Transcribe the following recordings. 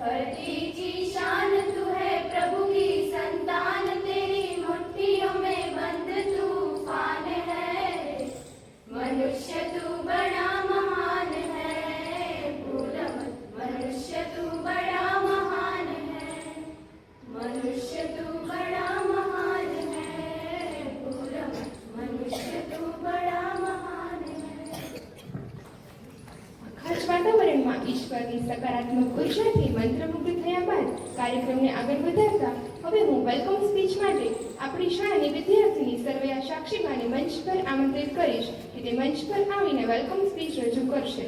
धरती की शान तू है, प्रभु की संतान, तेरी मुट्ठियों में बंद तूफान है। मनुष्य तू बड़ा महान है, भूल मत, मनुष्य तू बड़ा महान है। मनुष्य तू बड़ा महान है, भूल मत, मनुष्य तू बड़ा महान है। ખાસ વાતાવરણમાં ઈશ્વરની સકારાત્મક ઉર્જાથી મંત્રમુગ્ધ થયા બાદ કાર્યક્રમને આગળ વધારતા હવે હું વેલકમ સ્પીચ માટે આપણી શાળાની વિદ્યાર્થીની સર્વયા સાક્ષીબાને મંચ પર આમંત્રિત કરીશ કે તે મંચ પર આવીને વેલકમ સ્પીચ રજૂ કરશે.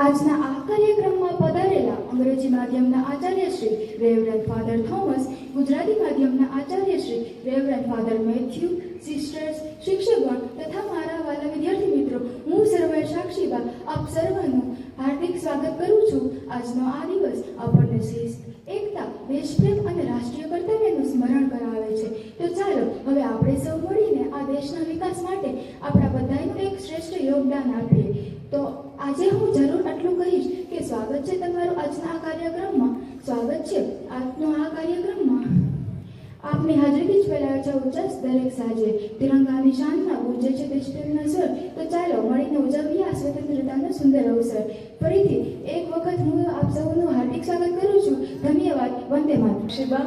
આજના આ કાર્યક્રમમાં પધારેલા અંગ્રેજી માધ્યમના આચાર્ય Shri reverend father Thomas, Gujarati માધ્યમના આચાર્ય Shri reverend father Matthew, sisters, શિક્ષકગણ તથા મારા વાલા વિદ્યાર્થી મિત્રો, હું સર્વે સાક્ષીબા આપ સર્વનું હાર્દિક સ્વાગત કરું છું. આજનો આ દિવસ આપણને શિસ્ત, એકતા, દેશપ્રેમ અને રાષ્ટ્રીય કર્તવ્યનું સ્મરણ કરાવે છે. તો ચાલો હવે આપણે સૌ મળીને આ દેશના વિકાસ માટે આપણા બધાનું એક શ્રેષ્ઠ યોગદાન આપીએ. તો આજે હું જરૂર આટલું કહીશ કે સ્વાગત છે તમારું આજના આ કાર્યક્રમમાં. સ્વાગત છે આજનો આ કાર્યક્રમમાં. આપની હાજરીથી જ ફેલાયો છે ઉચ્ચાસ દરેક સાજે, તિરંગાની શાનમાં ગુંજે છે દેશપ્રેમના સ્વર. તો ચાલો મળીને ઉજવીએ આ સ્વતંત્રતાનો સુંદર અવસર. ફરીથી એક વખત હું આપ સૌનું હાર્દિક સ્વાગત કરું છું. ધન્યવાદ. વંદે માતરમ. शिबा,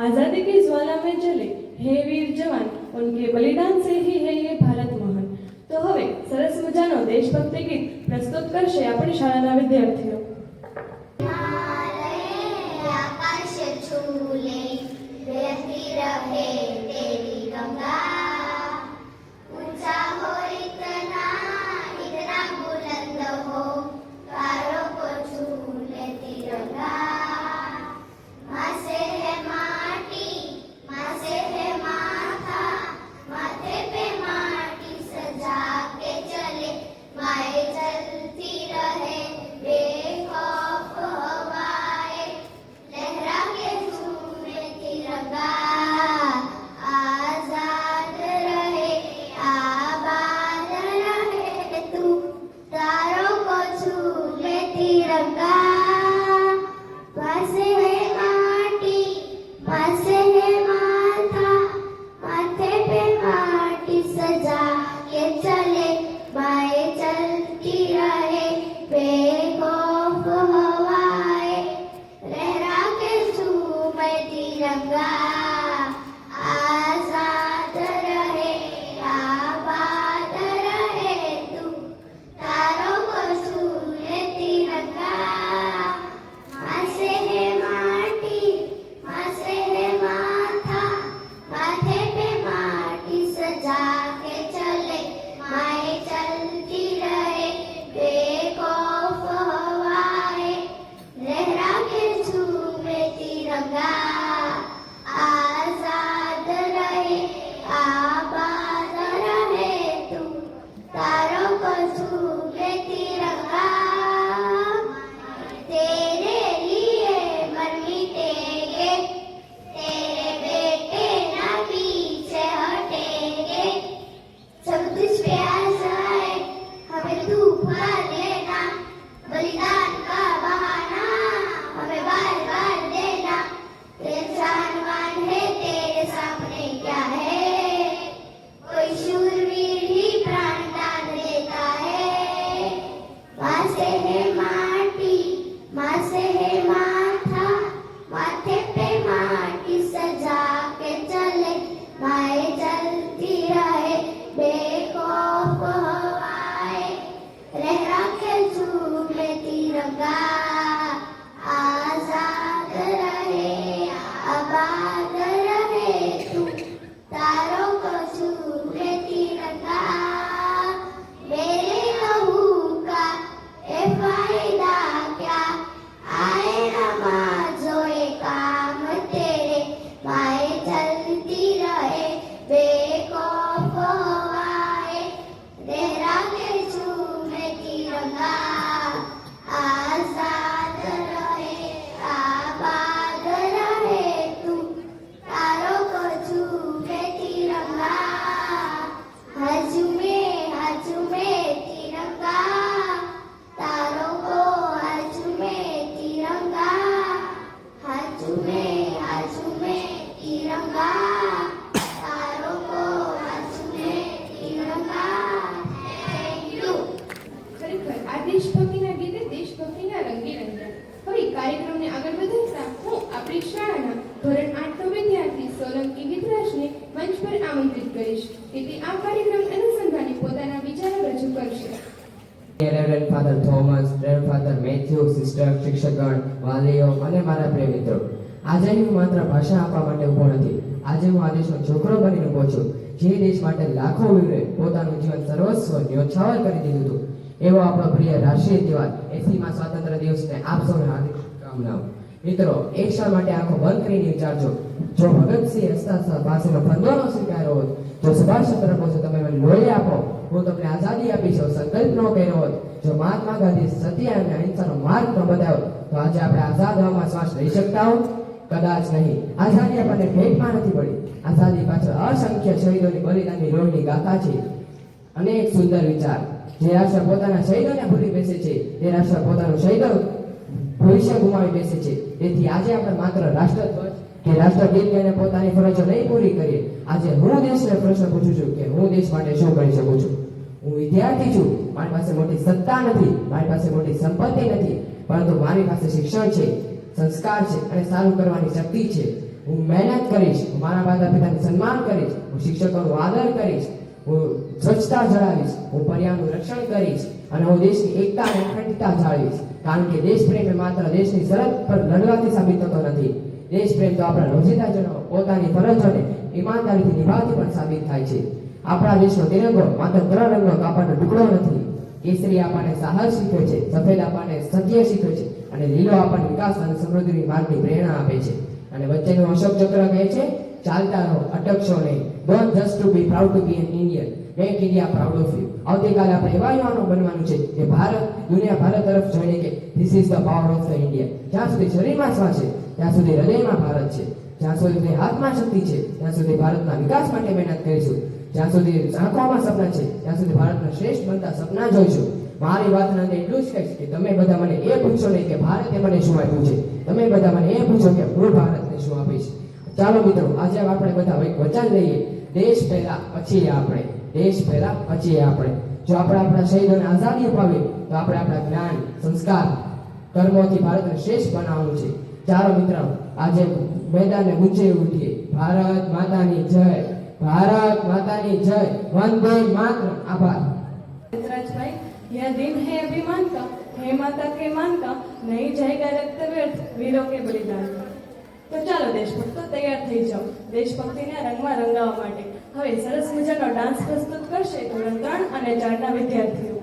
आजादी की ज्वाला में जले हे वीर जवान, उनके बलिदान से ही है ये भारत महान. तो હવે સરસ મજાનો દેશભક્તિ ગીત પ્રસ્તુત કરશે આપણી શાળાના વિદ્યાર્થીઓ. आकाश छूले बहती रहे तेरी गंगा, ऊंचा हो इतना इतना बुलंद हो, तारों को छू ले तिरंगा. माँ से है माटी, माँ से है माथा, माथे पे माटी सजा के चले, माए चलती रहे बेखौफ हवाएं, लहरा के झूमे तिरंगा. आजाद रहे आबाद रहे तू, तारों को झूमे तिरंगा. पासे है माटी, पासे है माथा, माथे पे माटी सजा के चले, बाएं चलती रहे बेखौफ हवाएं, लहरा के झूमे तिरंगा. आजाद रहे आबाद रहे तू, तारों को झूमे तिरंगा. माँ से है माटी, माँ से है माथा, माथे पे माटी सजा के चले, माए चलती रहे बेखौफ हवाएं, लहरा के झूमे तिरंगा. आजाद रहे आबाद रहे तू, तारों को झूमे तिरंगा. तेरे लिए मर मिटेंगे, तेरे बेटे ना पीछे हटेंगे. सब तुझ पे आशा है, हमें तू भुला देना, बलिदान का बहाना हमें बार बार देना. तेरे जानवान है तेरे सामने क्या है, कोई शूरवीर ही प्राण दान देता है. माँ से है माटी, माँ से है माथा, माथे पे माटी सजा के चले, माए चलती रहे बेखौफ हवाएं, लहरा के झूमे तिरंगा. आजाद रहे आबाद रहे तू, तारों को झूमे तिरंगा. मेरे लहू का ए फायदा क्या, आए नमाजों ए काम तेरे, माए चलती रहे बेखौफ हवाएं, लहरा के झूमे तिरंगा. आजाद ધોરણ 8 નો વિદ્યાર્થી સોલંકી વિદ્રાજને મંચ પર આમંત્રિત કરીશ કે તે આ કાર્યક્રમ અનુસંધાને પોતાના વિચારો રજૂ કરશે. Reverend father Thomas, reverend father Matthew, sister, શિક્ષકગણ, વાલીઓ અને મારા પ્રિય મિત્રો, આજે હું માત્ર ભાષા આપવા માટે ઊભો નથી. આજે હું આ દેશનો છોકરો બનીને ઊભો છું, જે દેશ માટે લાખો વીરોએ પોતાનું જીવન સર્વસ્વ ન્યોછાવર કરી દીધું હતું. એવો આપણો પ્રિય રાષ્ટ્રીય તહેવાર 80મા સ્વાતંત્ર્ય દિવસને આપ સૌને હાર્દિક શુભકામનાઓ. મિત્રો, એક ક્ષણ માટે આંખો બંધ કરીને વિચારજો, જો ભગતસિંહ હસ્તા પાસેનો ફંદોનો સ્વીકાર્યો હોત, જો સુભાષચંદ્ર બોઝે તમે મને લોહી આપો, હું તમને આઝાદી આપીશ એવો સંકલ્પ ન કર્યો હોત, જો મહાત્મા ગાંધી સત્ય અને અહિંસાનો માર્ગ ન બતાવ્યો, તો આજે આપણે આઝાદ હવામાં શ્વાસ લઈ શકતા હોત? કદાચ નહીં. આઝાદી આપણને ભેટમાં નથી પડી. આઝાદી પાછળ અસંખ્ય શહીદોની બલિદાનની લોહીની ગાથા છે. અનેક સુંદર વિચાર. જે રાષ્ટ્ર પોતાના શહીદોને ભૂલી બેસે છે, તે રાષ્ટ્ર પોતાનું શહીદો ભવિષ્ય ગુમાવી બેસે છે. તેથી આજે આપણે માત્ર રાષ્ટ્રધ્વજ કે રાષ્ટ્રગીત ગાઈને પોતાની ફરજો નહીં પૂરી કરીએ. આજે હું દેશને પ્રશ્ન પૂછું છું કે હું દેશ માટે શું કરી શકું છું. હું વિદ્યાર્થી છું, મારી પાસે મોટી સત્તા નથી, મારી પાસે મોટી સંપત્તિ નથી, પરંતુ મારી પાસે શિક્ષણ છે, સંસ્કાર છે અને સારું કરવાની શક્તિ છે. હું મહેનત કરીશ, હું મારા માતા પિતાનું સન્માન કરીશ, હું શિક્ષકોનો આદર કરીશ, હું સ્વચ્છતા જાળવીશ, હું પર્યાવરણનું રક્ષણ કરીશ અને હું દેશની એકતા અને અખંડિતતા જાળવીશ. કારણ કે દેશ પ્રેમ એ માત્ર દેશની સરહદ પર લડવાથી સાબિત થતો નથી. દેશ પ્રેમ તો આપણા રોજિંદા જનો પોતાની ફરજોને ઈમાનદારીથી નિભાવતી પણ સાબિત થાય છે. આપણા દેશનો તિરંગો માત્ર 3 રંગનો કાપડનો ટુકડો નથી. કેસરી આપણને સાહસ શીખવે છે, સફેદ આપણને સત્ય શીખવે છે અને લીલો આપણને વિકાસ અને સમૃદ્ધિની માર્ગની પ્રેરણા આપે છે. અને વચ્ચેનું અશોક ચક્ર કહે છે, ચાલતા રહો, અટકશો નહીં. Don't just to be proud to be an Indian, make India proud of you. આવતીકાલે આપણે એવા યુવાનો બનવાનું છે કે દુનિયા ભારત તરફ જોઈને કે this is the power of the India. જ્યાં સુધી શરીરમાં શ્વાસ છે ત્યાં સુધી હૃદયમાં ભારત છે. જ્યાં સુધી હાથમાં શક્તિ છે ત્યાં સુધી ભારતના વિકાસ માટે મહેનત કરીશું. જ્યાં સુધી આંખોમાં સપના છે ત્યાં સુધી ભારતના શ્રેષ્ઠ બનતા સપના જોઈશું. મારી વાતના અંતે એટલું જ કહીશ કે તમે બધા મને એ પૂછો નહીં કે ભારતે મને શું આપ્યું છે, તમે બધા મને એ પૂછો કે હું ભારતને શું આપીશ. ચાલો મિત્રો, આજે આપણે બધા એક વચન લઈએ, દેશ પહેલા પછી આપણે, દેશ પહેલા પછી આપણે. જો આપણે આપણા શહીદોને આઝાદી અપાવીએ તો આપણે આપણા જ્ઞાન, સંસ્કાર, કર્મોથી ભારતને શ્રેષ્ઠ બનાવવાનું છે. ચાલો મિત્રો, આજે મેદાનને ગુંજી ઉઠીએ. ભારત માતાની જય, ભારત માતાની જય, વંદે માતરમ. આભાર. चित्राजभाई, यह दिन है अभिमान का, है माता के मान का, नहीं जाएगा रक्त व्यर्थ वीरों के बलिदान का. તો ચાલો દેશભક્તો, તૈયાર થઈ જાઓ દેશભક્તિના રંગમાં રંગાવવા માટે. હવે સરસ મજાનો ડાન્સ પ્રસ્તુત કરશે ધોરણ 3 અને 4 ના વિદ્યાર્થીઓ.